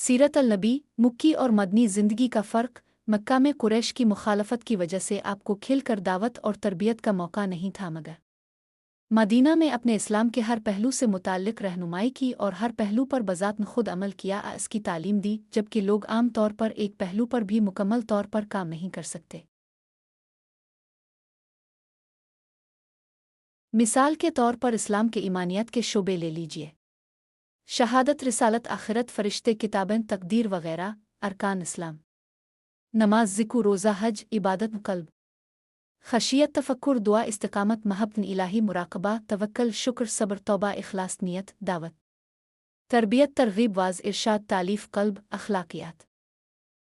सीरत अल-नबी, मुक्की और मदनी ज़िंदगी का फ़र्क। मक्का में कुरैश की मुखालफत की वजह से आपको खिलकर दावत और तरबियत का मौका नहीं था, मगर मदीना में अपने इस्लाम के हर पहलू से मुताल्लिक़ रहनुमाई की और हर पहलू पर बज़ात खुद अमल किया, इसकी तालीम दी, जबकि लोग आम तौर पर एक पहलू पर भी मुकम्मल तौर पर काम नहीं कर सकते। मिसाल के तौर पर इस्लाम के ईमानियत के शोबे ले लीजिए। शहादत, रिसालत, आखिरत, फ़रिश्ते, किताबें, तकदीर वगैरह। अरकान इस्लाम: नमाज, ज़िक्र, रोज़ा, हज, इबादत, क़ल्ब, खशियत, तफक्कुर, दुआ, इस्तिक़ामत, महब्बत इलाही, मुराक़बा, तवक्कुल, शुक्र, सब्र, तौबा, इख़लास, नियत, दावत, तरबियत, तरग़ीब, वाज़, इरशाद, तालीफ़, क़ल्ब, अख़लाक़ियात,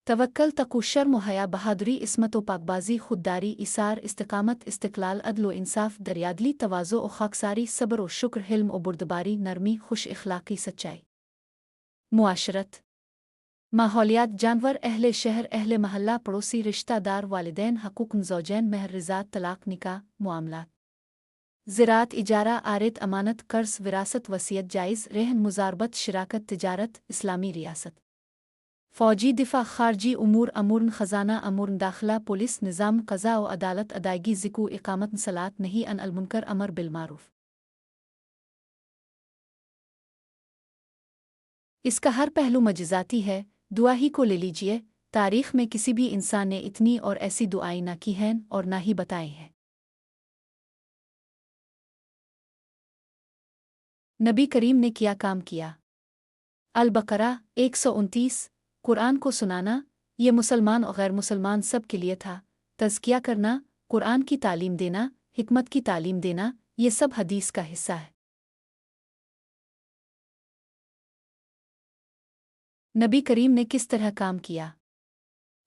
तवक्कुल, तक़वा, शर्म, हया, बहादुरी, इस्मत व पाकबाज़ी, खुददारी, इसार, इस्तिक़ामत, इस्तिक़लाल, अदल व इंसाफ़, दरियादिली, तवाज़ो व ख़ाकसारी, सब्र व शुक्र, हिल्म व बुर्दबारी, नरमी, खुश इख़लाक़ी, सच्चाई, मुआशरत, माहौलियात, जानवर, अहले शहर, अहले महल्ला, पड़ोसी, रिश्तेदार, वालिदैन, हक़ूक़ ज़ौजैन, महर, रिज़ात, तलाक़, निकाह, मुआमलात, ज़राअत, इजारा, आरित, अमानत, कर्ज़, विरासत, वसीयत, जायज़, रहन, मुज़ारबत, शिराकत, तिजारत, इस्लामी रियासत, फ़ौजी, दिफ़ा, ख़ारजी उमूर, अमूरन, ख़ज़ाना, अमूरन, दाखिला, पुलिस, निज़ाम, क़ज़ा व अदालत, अदायगी, ज़िक्र, इक़ामत, सलात, नही अन अल मुनकर, अमर बिलमारूफ़। इसका हर पहलू मजिज़ाती है। दुआ ही को ले लीजिए। तारीख़ में किसी भी इंसान ने इतनी और ऐसी दुआएं ना की हैं और ना ही बताई हैं। नबी करीम ने क्या काम किया? अल-बक़रा 129। कुरान को सुनाना, ये मुसलमान और गैर मुसलमान सब के लिए था। तज़किया करना, कुरान की तालीम देना, हिकमत की तालीम देना, ये सब हदीस का हिस्सा है। नबी करीम ने किस तरह काम किया?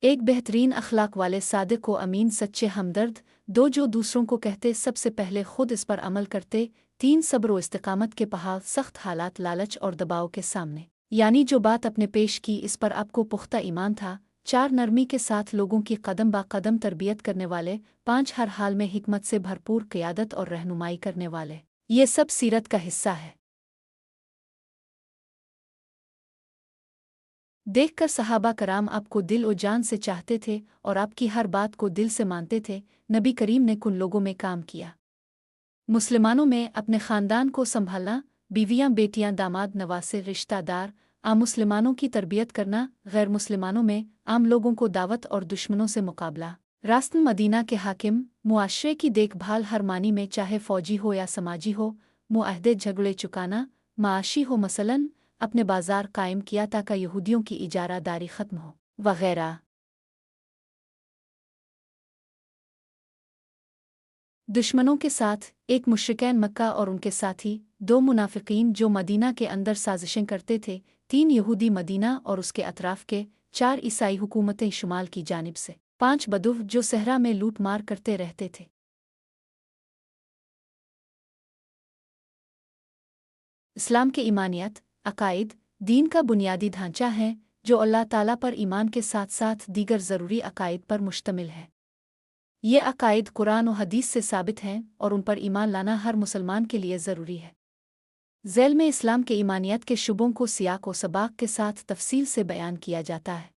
एक बेहतरीन अखलाक वाले, सादिक व अमीन, सच्चे हमदर्द। दो, जो दूसरों को कहते सबसे पहले खुद इस पर अमल करते। तीन, सब्र व इस्तिकामत के पहाड़, सख्त हालात, लालच और दबाव के सामने, यानी जो बात अपने पेश की इस पर आपको पुख्ता ईमान था। चार, नरमी के साथ लोगों की कदम बा कदम तरबियत करने वाले। पाँच, हर हाल में हिकमत से भरपूर क़ियादत और रहनुमाई करने वाले। ये सब सीरत का हिस्सा है। देखकर सहाबा कराम आपको दिल और जान से चाहते थे और आपकी हर बात को दिल से मानते थे। नबी करीम ने कुन लोगों में काम किया? मुसलमानों में अपने ख़ानदान को संभालना, बीवियां, बेटियां, दामाद, नवासे, रिश्तेदार, आम मुसलमानों की तरबियत करना। गैर मुसलमानों में आम लोगों को दावत और दुश्मनों से मुकाबला। रास्तन मदीना के हाकिम, मुआशरे की देखभाल हर मानी में, चाहे फ़ौजी हो या समाजी हो। मुआहदे, झगड़े चुकाना, माशी हो, मसलन अपने बाजार कायम किया ताकि यहूदियों की इजारादारी ख़त्म हो, वगैरह। दुश्मनों के साथ एक, मुश्रिकीन मक्का और उनके साथी। दो, मुनाफिकीन जो मदीना के अंदर साजिशें करते थे। तीन, यहूदी मदीना और उसके अतराफ़ के। चार, ईसाई हुकूमतें शुमाल की जानिब से। पाँच, बदूव जो सहरा में लूट मार करते रहते थे। इस्लाम के ईमानियत, अकाइद, दीन का बुनियादी ढांचा है जो अल्लाह ताला पर ईमान के साथ साथ दीगर ज़रूरी अकाइद पर मुश्तमिल है। ये अकाइद कुरान और हदीस से साबित हैं और उन पर ईमान लाना हर मुसलमान के लिए ज़रूरी है। ज़ैल में इस्लाम के ईमानियत के शुबों को सियाक व सबाक के साथ तफसील से बयान किया जाता है।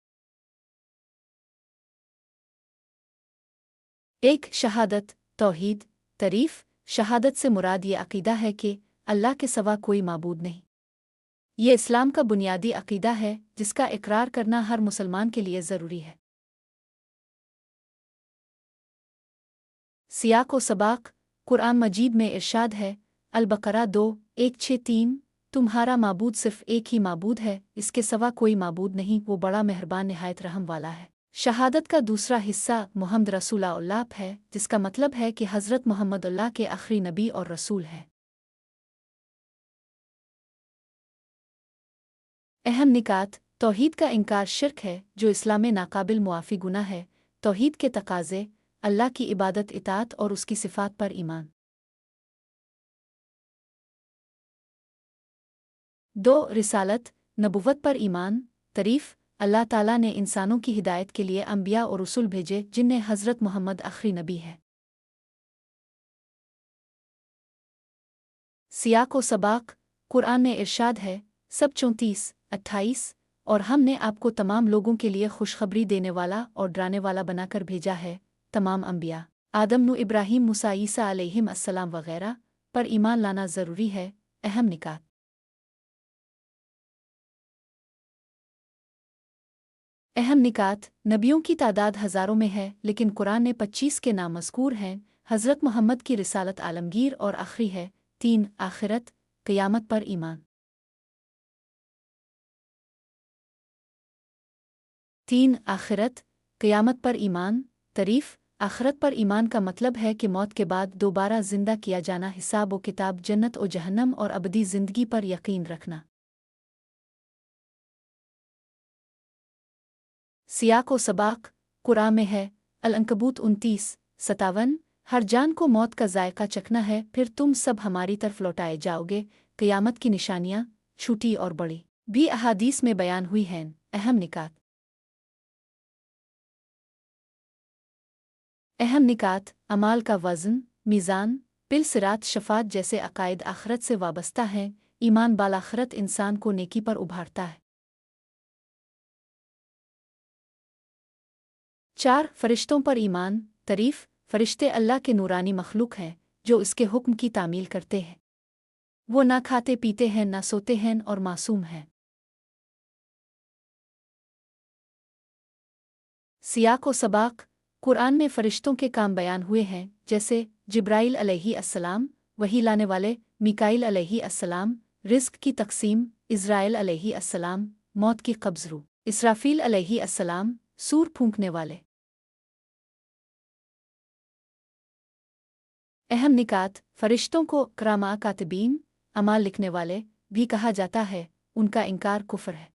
एक, शहादत, तौहीद, तरीफ़। शहादत से मुराद ये अक़ीदा है कि अल्लाह के सिवा कोई माबूद नहीं। ये इस्लाम का बुनियादी अक़ीदा है जिसका इकरार करना हर मुसलमान के लिए ज़रूरी है। सियाक व सबाक, कुरान मजीद में इरशाद है, अल-बक़रा 2:1-6-3, तुम्हारा माबूद सिर्फ़ एक ही माबूद है, इसके सिवा कोई माबूद नहीं, वो बड़ा मेहरबान निहायत रहम वाला है। शहादत का दूसरा हिस्सा मुहम्मद रसूलुल्लाह है, जिसका मतलब है कि हज़रत मुहम्मद अल्लाह के आखिरी नबी और रसूल हैं। अहम निकात, तौहीद का इनकार शिर्क है जो इस्लाम में नाकाबिल मुआफ़ी गुनाह है। तौहीद के तकाज़े, अल्लाह की इबादत, इताअत और उसकी सिफ़ात पर ईमान। दो, रिसालत, नबुव्वत पर ईमान। तरीफ़, अल्लाह ताला ने इंसानों की हिदायत के लिए अंबिया और रसूल भेजे जिनमें हज़रत मुहम्मद आखिरी नबी है। सियाक व सबाक, कुरान में इरशाद है, सब 34-28, اور ہم نے آپ کو تمام لوگوں کے لیے خوشخبری دینے والا اور ڈرانے والا بنا کر بھیجا ہے۔ تمام انبیاء آدم نو ابراہیم موسیٰ عیسیٰ علیہم السلام وغیرہ پر ایمان لانا ضروری ہے۔ اہم نکات۔ اہم نکات، نبیوں کی تعداد ہزاروں میں ہے، لیکن قرآن نے 25 کے نام مذکور ہیں۔ حضرت محمد کی رسالت عالمگیر اور آخری ہے۔ 3 آخرت، قیامت پر ایمان۔ 3 آخرت، قیامت پر ایمان۔ تعریف: آخرت پر ایمان کا مطلب ہے کہ موت کے بعد دوبارہ زندہ کیا جانا، حساب و کتاب، جنت و جہنم اور ابدی زندگی پر یقین رکھنا۔ سیاق و سباق قرآن میں ہے۔ العنکبوت 29:57 ہر جان کو موت کا ذائقہ چکھنا ہے، پھر تم سب ہماری طرف لوٹائے جاؤ گے۔ قیامت کی نشانیاں چھوٹی اور بڑی بھی احادیث میں بیان ہوئی ہیں۔ اہم نکات۔ اہم نکات، اعمال کا وزن، میزان، پل صراط، شفاعت جیسے عقائد آخرت سے وابستہ ہیں۔ ایمان بالآخرت انسان کو نیکی پر ابھارتا ہے۔ 4 فرشتوں پر ایمان۔ تعریف: فرشتے اللہ کے نورانی مخلوق ہیں جو اس کے حکم کی تعمیل کرتے ہیں۔ وہ نہ کھاتے پیتے ہیں، نہ سوتے ہیں اور معصوم ہیں۔ سیاق و سباق قرآن میں فرشتوں کے کام بیان ہوئے ہیں، جیسے جبرائیل علیہ السلام، وحی لانے والے، میکائیل علیہ السلام، رزق کی تقسیم، اسرائیل علیہ السلام، موت کی قبض روح، اسرافیل علیہ السلام، سور پھونکنے والے۔ اہم نکات، فرشتوں کو کرامہ کاتبین، اعمال لکھنے والے بھی کہا جاتا ہے۔ ان کا انکار کفر ہے۔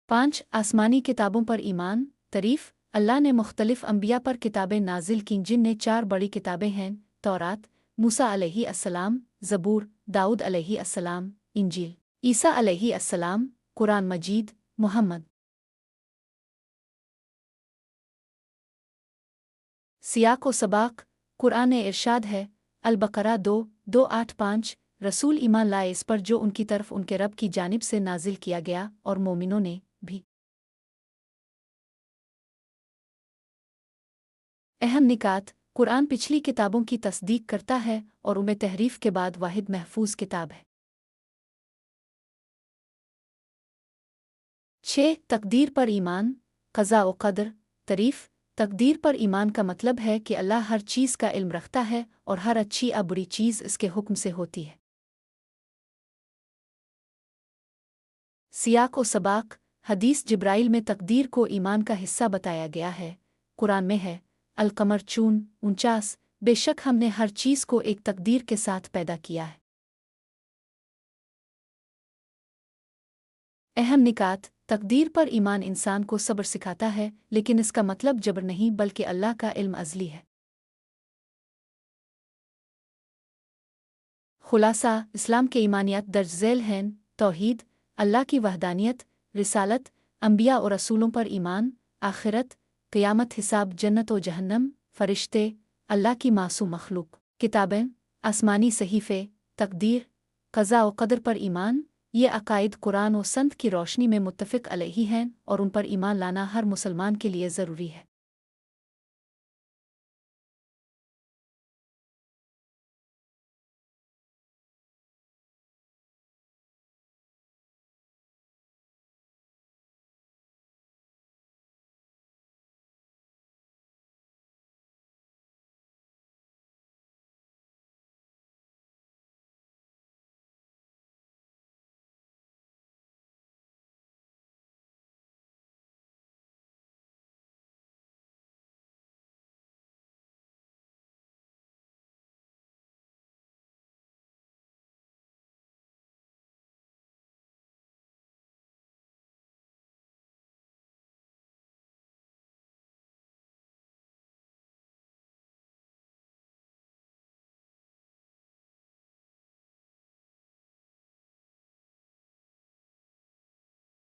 5 آسمانی کتابوں پر ایمان۔ تعریف: اللہ نے مختلف انبیاء پر کتابیں نازل کیں، جن میں 4 بڑی کتابیں ہیں: تورات، موسیٰ علیہ السلام، زبور، داؤد علیہ السلام، انجیل، عیسیٰ علیہ السلام، قرآن مجید، محمد۔ سیاق و سباق قرآن ارشاد ہے۔ البقرہ 2:2-8-5 رسول ایمان لائے اس پر جو ان کی طرف ان کے رب کی جانب سے نازل کیا گیا، اور مومنوں نے بھی۔ اہم نکات، قرآن پچھلی کتابوں کی تصدیق کرتا ہے اور ان میں تحریف کے بعد واحد محفوظ کتاب ہے۔ 6 تقدیر پر ایمان۔ قضاء و قدر۔ تعریف: تقدیر پر ایمان کا مطلب ہے کہ اللہ ہر چیز کا علم رکھتا ہے اور ہر اچھی یا بری چیز اس کے حکم سے ہوتی ہے۔ سیاق و سباق حدیث جبرائیل میں تقدیر کو ایمان کا حصہ بتایا گیا ہے۔ قرآن میں ہے۔ القمر 49 بے شک ہم نے ہر چیز کو ایک تقدیر کے ساتھ پیدا کیا ہے۔ اہم نکات، تقدیر پر ایمان انسان کو صبر سکھاتا ہے، لیکن اس کا مطلب جبر نہیں بلکہ اللہ کا علم ازلی ہے۔ خلاصہ: اسلام کے ایمانیات درج ذیل ہیں: توحید، اللہ کی وحدانیت، رسالت، انبیاء اور رسولوں پر ایمان، آخرت، قیامت، حساب، جنت و جہنم، فرشتے، اللہ کی معصوم مخلوق، کتابیں، آسمانی صحیفے، تقدیر، قضاء و قدر پر ایمان۔ یہ عقائد قرآن و سنت کی روشنی میں متفق علیہ ہیں اور ان پر ایمان لانا ہر مسلمان کے لیے ضروری ہے۔